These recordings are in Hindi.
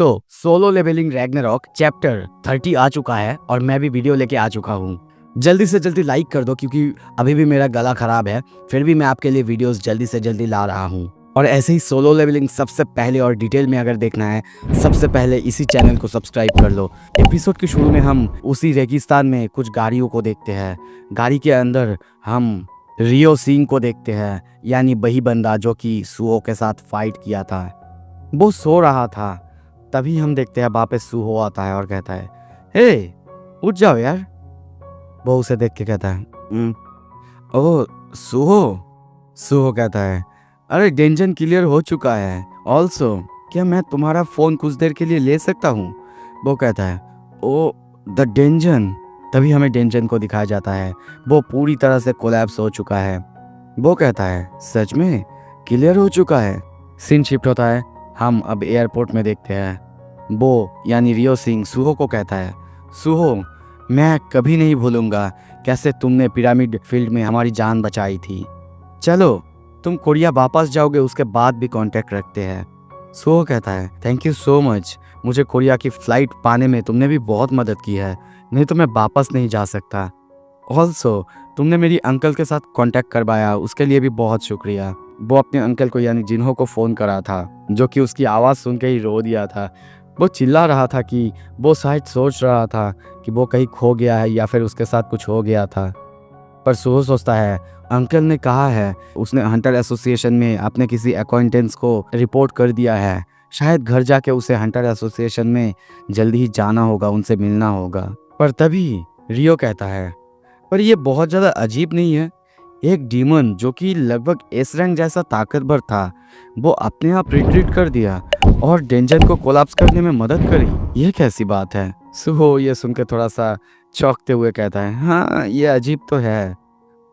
सोलो लेवलिंग रैग्नारॉक चैप्टर 30 आ चुका है और मैं भी वीडियो लेके आ चुका हूँ। जल्दी से जल्दी लाइक कर दो क्योंकि अभी भी मेरा गला खराब है, फिर भी मैं आपके लिए वीडियोस जल्दी से जल्दी ला रहा हूँ। और ऐसे ही सोलो लेवलिंग सबसे पहले और डिटेल में अगर देखना है, सबसे पहले इसी चैनल को सब्सक्राइब कर लो। एपिसोड के शुरू में हम उसी रेगिस्तान में कुछ गाड़ियों को देखते हैं। गाड़ी के अंदर हम रियो सिंह को देखते हैं, यानी वही बंदा जो कि सुहो के साथ फाइट किया था। वो सो रहा था, तभी हम देखते हैं वापस सुहो आता है और कहता है, हे उठ जाओ यार। वो उसे देख के कहता है, ओह सुहो। सुहो कहता है, अरे डेंजन क्लियर हो चुका है, ऑल्सो क्या मैं तुम्हारा फ़ोन कुछ देर के लिए ले सकता हूँ? वो कहता है, ओ द डेंजन। तभी हमें डेंजन को दिखाया जाता है, वो पूरी तरह से कोलैप्स हो चुका है। वो कहता है, सच में क्लियर हो चुका है। सीन शिफ्ट होता है, हम अब एयरपोर्ट में देखते हैं। वो यानी रियो सिंह सुहो को कहता है, सुहो मैं कभी नहीं भूलूंगा कैसे तुमने पिरामिड फील्ड में हमारी जान बचाई थी। चलो तुम कोरिया वापस जाओगे उसके बाद भी कांटेक्ट रखते हैं। सुहो कहता है, थैंक यू सो मच, मुझे कोरिया की फ़्लाइट पाने में तुमने भी बहुत मदद की है, नहीं तो मैं वापस नहीं जा सकता। ऑल्सो तुमने मेरी अंकल के साथ कांटेक्ट करवाया, उसके लिए भी बहुत शुक्रिया। वो अपने अंकल को यानी जिन्हो को फ़ोन करा था, जो कि उसकी आवाज़ सुन के ही रो दिया था। वो चिल्ला रहा था कि वो शायद सोच रहा था कि वो कहीं खो गया है या फिर उसके साथ कुछ हो गया था। पर सुहो सोचता है, अंकल ने कहा है उसने हंटर एसोसिएशन में अपने किसी अक्वाइंटेंस को रिपोर्ट कर दिया है, शायद घर जाके उसे हंटर एसोसिएशन में जल्दी ही जाना होगा, उनसे मिलना होगा। पर तभी रियो कहता है, पर ये बहुत ज़्यादा अजीब नहीं है? एक डीमन जो कि लगभग एस रैंक जैसा ताकतवर था, वो अपने आप रिट्रीट कर दिया और डेंजन को कोलैप्स करने में मदद करी, ये कैसी बात है? सुहो ये सुनकर थोड़ा सा चौंकते हुए कहता है, हाँ ये अजीब तो है,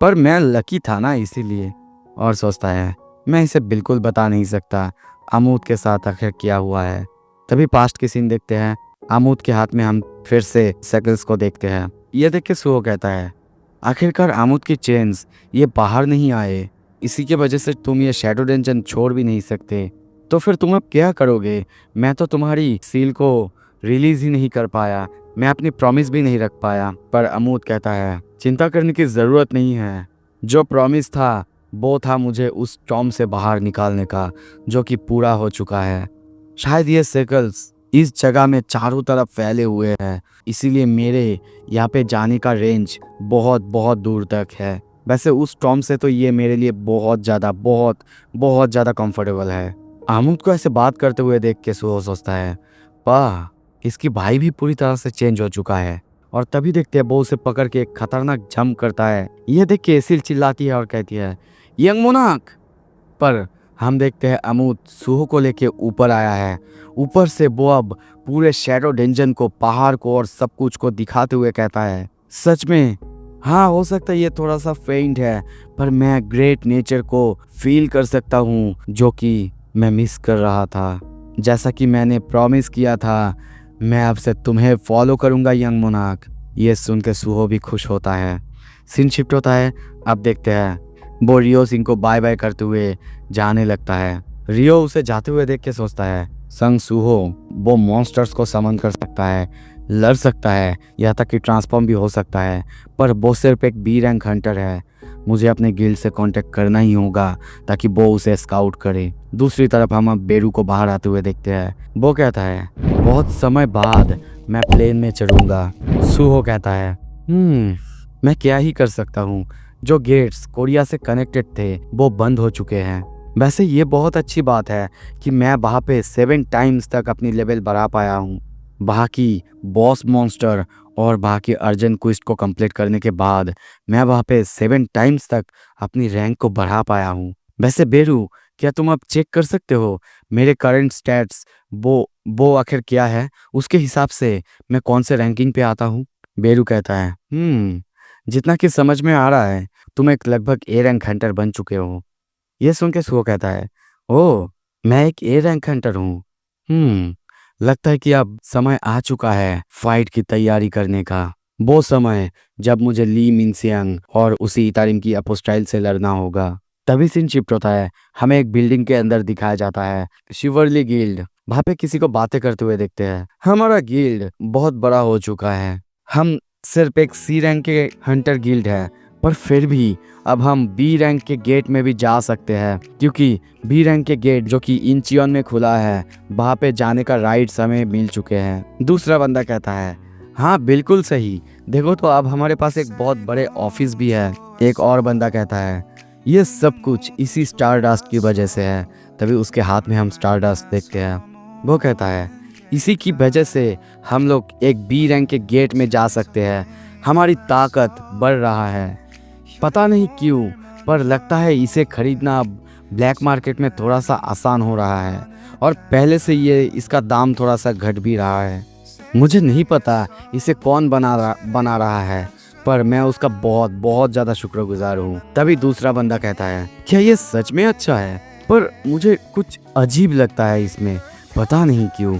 पर मैं लकी था ना इसीलिए। और सोचता है, मैं इसे बिल्कुल बता नहीं सकता आमूद के साथ आखिर क्या हुआ है। तभी पास्ट की सीन देखते हैं, आमूद के हाथ में हम फिर से सेकल्स को देखते हैं। ये देख के सुहो कहता है, आखिरकार आमूद की चेन्स ये बाहर नहीं आए, इसी के वजह से तुम ये शैडो डेंजन छोड़ भी नहीं सकते, तो फिर तुम अब क्या करोगे? मैं तो तुम्हारी सील को रिलीज ही नहीं कर पाया, मैं अपनी प्रॉमिस भी नहीं रख पाया। पर आमूद कहता है, चिंता करने की ज़रूरत नहीं है, जो प्रॉमिस था वो था मुझे उस टॉम से बाहर निकालने का, जो कि पूरा हो चुका है। शायद ये सर्कल्स इस जगह में चारों तरफ फैले हुए हैं, इसीलिए मेरे यहाँ पे जाने का रेंज बहुत बहुत दूर तक है। वैसे उस टॉम से तो ये मेरे लिए बहुत ज़्यादा कंफर्टेबल है। आमूद को ऐसे बात करते हुए देख के सुहो सोचता है, वाह इसकी भाई भी पूरी तरह से चेंज हो चुका है। और तभी देखते हैं वो उसे पकड़ के एक खतरनाक जंप करता है। यह देख के एसिल चिल्लाती है और कहती है, यंग मोनार्क। पर हम देखते हैं आमूद सुहो को लेके ऊपर आया है। ऊपर से वो अब पूरे शैडो डेंजन को, पहाड़ को और सब कुछ को दिखाते हुए कहता है, सच में हाँ हो सकता है ये थोड़ा सा फेंट है, पर मैं ग्रेट नेचर को फील कर सकता हूँ जो कि मैं मिस कर रहा था। जैसा कि मैंने प्रॉमिस किया था, मैं अब से तुम्हें फॉलो करूँगा यंग मोनार्क। ये सुन के सुहो भी खुश होता है। सीन शिफ्ट होता है, अब देखते हैं वो रियो सिंह को बाय बाय करते हुए जाने लगता है। रियो उसे जाते हुए देख के सोचता है, संग सुहो वो मॉन्स्टर्स को समन कर सकता है, लड़ सकता है, यहाँ तक कि ट्रांसफॉर्म भी हो सकता है, पर वो सिर्फ एक बी रैंक हंटर है। मुझे अपने गिल्ड से कांटेक्ट करना ही होगा ताकि वो उसे स्काउट करे। दूसरी तरफ हम अब बेरू को बाहर आते हुए देखते हैं। वो कहता है, बहुत समय बाद मैं प्लेन में चढ़ूंगा। सुहो कहता है, मैं क्या ही कर सकता हूँ, जो गेट्स कोरिया से कनेक्टेड थे वो बंद हो चुके हैं। वैसे ये बहुत अच्छी बात है कि मैं वहाँ पे 7 टाइम्स तक अपनी लेवल बढ़ा पाया हूँ। वहाँ की बॉस मॉन्स्टर और वहाँ की अर्जेंट क्वेस्ट को कंप्लीट करने के बाद मैं वहाँ पे 7 टाइम्स तक अपनी रैंक को बढ़ा पाया हूँ। वैसे बेरू, क्या तुम अब चेक कर सकते हो मेरे करंट स्टैट्स वो आखिर क्या है, उसके हिसाब से मैं कौन से रैंकिंग पे आता हूँ? बेरू कहता है, जितना कि समझ में आ रहा है तुम एक लगभग ए रैंक हंटर बन चुके हो। ये सुन के सुहो कहता है, ओह मैं एक ए रैंक हंटर हूँ। लगता है कि अब समय आ चुका है फाइट की तैयारी करने का, वो समय जब मुझे ली मिनसियांग और उसी इतारिम की अपोस्टाइल से लड़ना होगा। तभी सीन शिफ्ट होता है, हमें एक बिल्डिंग के अंदर दिखाया जाता है। शिवरली गिल्ड वहाँ पे किसी को बातें करते हुए देखते हैं। हमारा गिल्ड बहुत बड़ा हो चुका है, हम सिर्फ एक सी रैंक के हंटर गिल्ड है, पर फिर भी अब हम बी रैंक के गेट में भी जा सकते हैं, क्योंकि बी रैंक के गेट जो कि इंचियन में खुला है, वहाँ पे जाने का राइट्स हमें मिल चुके हैं। दूसरा बंदा कहता है हाँ बिल्कुल सही, देखो तो अब हमारे पास एक बहुत बड़े ऑफिस भी है। एक और बंदा कहता है ये सब कुछ इसी स्टारडस्ट की वजह से है। तभी उसके हाथ में हम स्टारडस्ट देखते हैं। वो कहता है इसी की वजह से हम लोग एक बी रैंक के गेट में जा सकते हैं, हमारी ताकत बढ़ रहा है। पता नहीं क्यों, पर लगता है इसे खरीदना अब ब्लैक मार्केट में थोड़ा सा आसान हो रहा है, और पहले से ये इसका दाम थोड़ा सा घट भी रहा है। मुझे नहीं पता इसे कौन बना रहा है, पर मैं उसका बहुत बहुत ज़्यादा शुक्रगुजार हूँ। तभी दूसरा बंदा कहता है क्या ये सच में अच्छा है, पर मुझे कुछ अजीब लगता है इसमें, पता नहीं क्यों।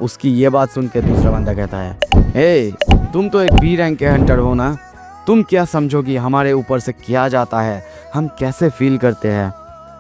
उसकी ये बात सुन के दूसरा बंदा कहता है ए तुम तो एक बी रैंक के हंटर हो ना, तुम क्या समझोगी हमारे ऊपर से क्या जाता है, हम कैसे फील करते हैं।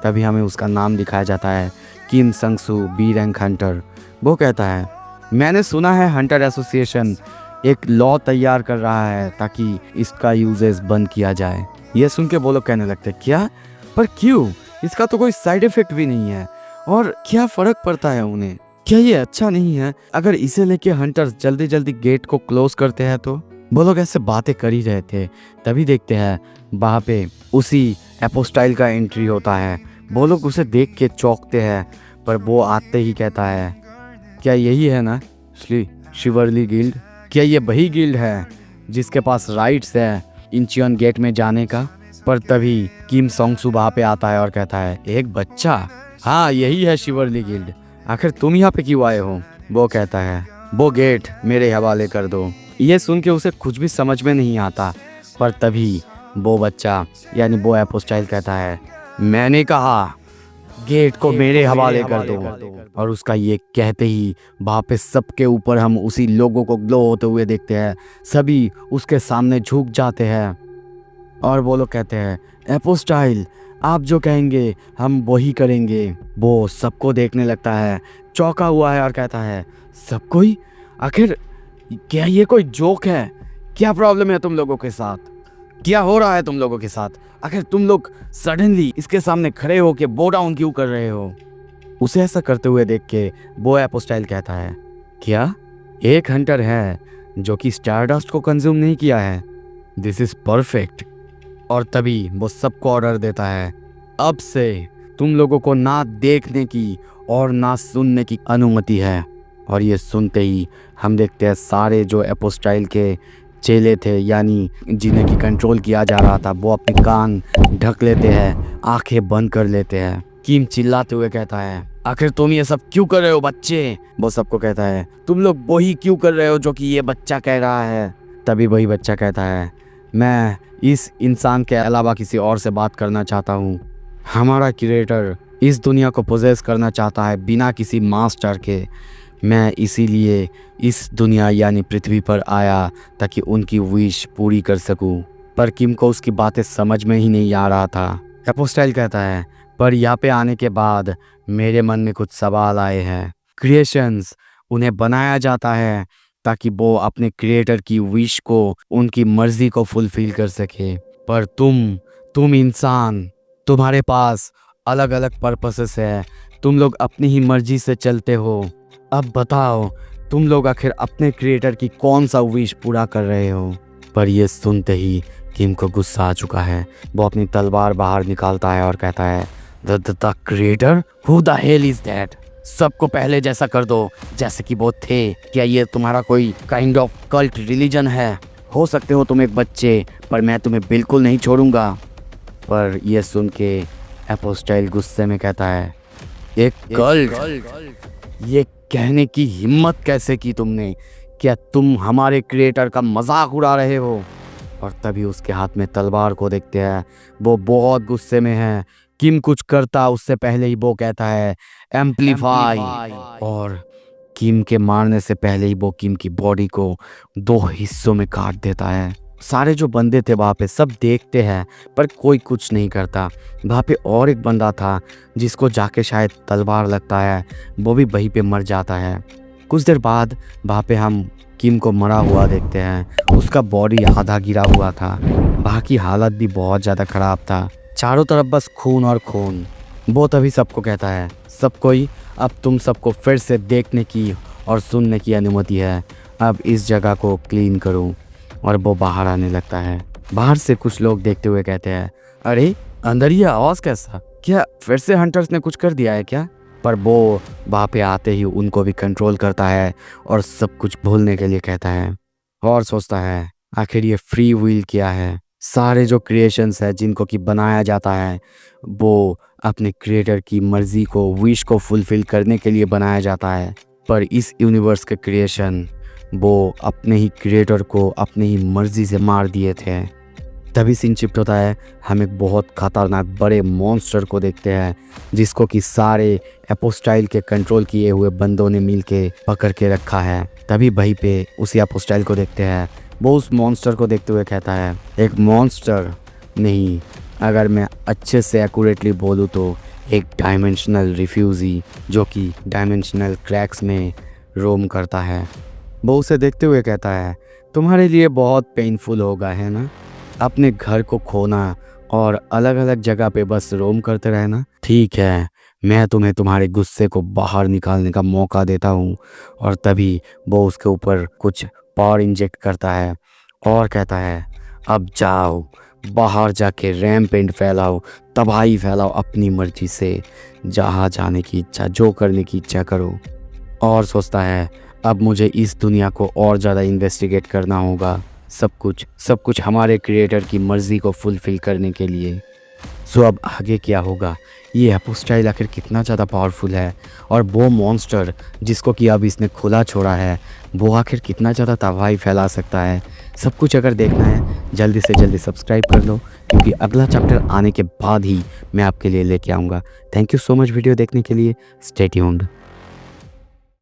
तभी हमें उसका नाम दिखाया जाता है, किम संगसू बी रैंक हंटर। वो कहता है मैंने सुना है हंटर एसोसिएशन एक लॉ तैयार कर रहा है ताकि इसका यूजेस बंद किया जाए। ये सुन के वो लोग कहने लगते क्या, पर क्यों, इसका तो कोई साइड इफेक्ट भी नहीं है, और क्या फ़र्क पड़ता है उन्हें, क्या ये अच्छा नहीं है अगर इसे लेके हंटर्स जल्दी जल्दी गेट को क्लोज करते हैं तो। वो लोग ऐसे बातें कर ही रहे थे, तभी देखते हैं वहाँ पे उसी एपोस्टाइल का एंट्री होता है। वो लोग उसे देख के चौंकते हैं, पर वो आते ही कहता है क्या यही है ना शिवरली गिल्ड, क्या ये वही गिल्ड है जिसके पास राइट्स है इंचियन गेट में जाने का। पर तभी किम सोंगसू वहाँ पे आता है और कहता है एक बच्चा, हाँ यही है शिवरली गिल्ड, आखिर तुम यहाँ पे क्यों आए हो। वो कहता है वो गेट मेरे हवाले कर दो। ये सुन के उसे कुछ भी समझ में नहीं आता, पर तभी वो बच्चा यानी वो एपोस्टाइल कहता है मैंने कहा गेट को मेरे हवाले कर दो। और उसका ये कहते ही वहाँ पे सबके ऊपर हम उसी लोगों को ग्लो होते हुए देखते हैं। सभी उसके सामने झुक जाते हैं और वो लोग कहते हैं एपोस्टाइल आप जो कहेंगे हम वही करेंगे। वो सबको देखने लगता है, चौंका हुआ है और कहता है सब कोई, आखिर क्या ये कोई जोक है, क्या प्रॉब्लम है तुम लोगों के साथ, क्या हो रहा है तुम लोगों के साथ, आखिर तुम लोग सडनली इसके सामने खड़े होके बो डाउन क्यों कर रहे हो। उसे ऐसा करते हुए देख के वो एपोस्टाइल कहता है क्या एक हंटर है जो कि स्टारडस्ट को कंज्यूम नहीं किया है, दिस इज परफेक्ट। और तभी वो सबको ऑर्डर देता है अब से तुम लोगों को ना देखने की और ना सुनने की अनुमति है। और ये सुनते ही हम देखते हैं सारे जो एपोस्टाइल के चेले थे यानी जिन्हें की कंट्रोल किया जा रहा था, वो अपने कान ढक लेते हैं, आंखें बंद कर लेते हैं। किम चिल्लाते हुए कहता है आखिर तुम ये सब क्यों कर रहे हो बच्चे। वो सबको कहता है तुम लोग वही क्यों कर रहे हो जो कि ये बच्चा कह रहा है। तभी वही बच्चा कहता है मैं इस इंसान के अलावा किसी और से बात करना चाहता हूँ, हमारा क्रिएटर इस दुनिया को पोजेस करना चाहता है बिना किसी मास्टर के, मैं इसीलिए इस दुनिया यानी पृथ्वी पर आया ताकि उनकी विश पूरी कर सकूं। पर किम को उसकी बातें समझ में ही नहीं आ रहा था। एपोस्टाइल कहता है पर यहाँ पे आने के बाद मेरे मन में कुछ सवाल आए हैं। क्रिएशंस उन्हें बनाया जाता है ताकि वो अपने क्रिएटर की विश को, उनकी मर्जी को फुलफिल कर सके, पर तुम इंसान, तुम्हारे पास अलग अलग पर्पसेस है, तुम लोग अपनी ही मर्जी से चलते हो। अब बताओ तुम लोग आखिर अपने क्रिएटर की कौन सा विश पूरा कर रहे हो। पर यह सुनते ही किम को गुस्सा आ चुका है। वो अपनी तलवार बाहर निकालता है और कहता है the creator, who the hell is that. सबको पहले जैसा कर दो जैसे कि वो थे। क्या ये तुम्हारा कोई काइंड ऑफ कल्ट रिलीजन है? हो सकते हो तुम एक बच्चे, पर मैं तुम्हें बिल्कुल नहीं छोड़ूंगा। पर यह सुन के एपोस्टाइल गुस्से में कहता है एक कल्ट, ये कहने की हिम्मत कैसे की तुमने? क्या तुम हमारे क्रिएटर का मजाक उड़ा रहे हो? और तभी उसके हाथ में तलवार को देखते हैं, वो बहुत गुस्से में है। किम कुछ करता उससे पहले ही वो कहता है एम्पलीफाई, और किम के मारने से पहले ही वो किम की बॉडी को 2 हिस्सों में काट देता है। सारे जो बंदे थे वहाँ पे सब देखते हैं पर कोई कुछ नहीं करता। वहाँ पे और एक बंदा था जिसको जाके शायद तलवार लगता है, वो भी वहीं पे मर जाता है। कुछ देर बाद वहाँ पे हम किम को मरा हुआ देखते हैं। उसका बॉडी आधा गिरा हुआ था, वहाँ की हालत भी बहुत ज़्यादा ख़राब था, चारों तरफ बस खून और खून। वो तभी सबको कहता है, सब कोई अब तुम सबको फिर से देखने की और सुनने की अनुमति है, अब इस जगह को क्लीन करूं। और वो बाहर आने लगता है। बाहर से कुछ लोग देखते हुए कहते हैं, अरे अंदर ये आवाज़ कैसा, क्या फिर से हंटर्स ने कुछ कर दिया है क्या? पर वो वहाँ पे आते ही उनको भी कंट्रोल करता है और सब कुछ भूलने के लिए कहता है और सोचता है आखिर ये फ्री विल क्या है। सारे जो क्रिएशंस है जिनको कि बनाया जाता है वो अपने क्रिएटर की मर्जी को, विश को फुलफिल करने के लिए बनाया जाता है। पर इस यूनिवर्स के क्रिएशन वो अपने ही क्रिएटर को अपने ही मर्जी से मार दिए थे। तभी सीन शिफ्ट होता है, हम एक बहुत खतरनाक बड़े मॉन्स्टर को देखते हैं जिसको कि सारे एपोस्टाइल के कंट्रोल किए हुए बंदों ने मिल के पकड़ के रखा है। तभी वहीं पे उसी एपोस्टाइल को देखते हैं। वो उस मॉन्स्टर को देखते हुए कहता है, एक मॉन्स्टर नहीं, अगर मैं अच्छे से एक्यूरेटली बोलूँ तो एक डायमेंशनल रिफ्यूजी जो कि डायमेंशनल क्रैक्स में रोम करता है। वो उसे देखते हुए कहता है, तुम्हारे लिए बहुत पेनफुल होगा है ना, अपने घर को खोना और अलग अलग जगह पे बस रोम करते रहना। ठीक है, मैं तुम्हें तुम्हारे गुस्से को बाहर निकालने का मौका देता हूँ। और तभी वो उसके ऊपर कुछ पावर इंजेक्ट करता है और कहता है, अब जाओ बाहर जाके रैम्पेंट फैलाओ, तबाही फैलाओ अपनी मर्जी से, जहाँ जाने की इच्छा, जो करने की इच्छा करो। और सोचता है अब मुझे इस दुनिया को और ज़्यादा इन्वेस्टिगेट करना होगा, सब कुछ हमारे क्रिएटर की मर्ज़ी को फुलफ़िल करने के लिए। सो अब आगे क्या होगा, ये एपोस्टाइल आखिर कितना ज़्यादा पावरफुल है और वो मॉन्स्टर जिसको कि अब इसने खुला छोड़ा है वो आखिर कितना ज़्यादा तबाही फैला सकता है। सब कुछ अगर देखना है जल्दी से जल्दी सब्सक्राइब कर लो, क्योंकि अगला चैप्टर आने के बाद ही मैं आपके लिए लेके आऊँगा। Thank you so much video देखने के लिए। Stay tuned.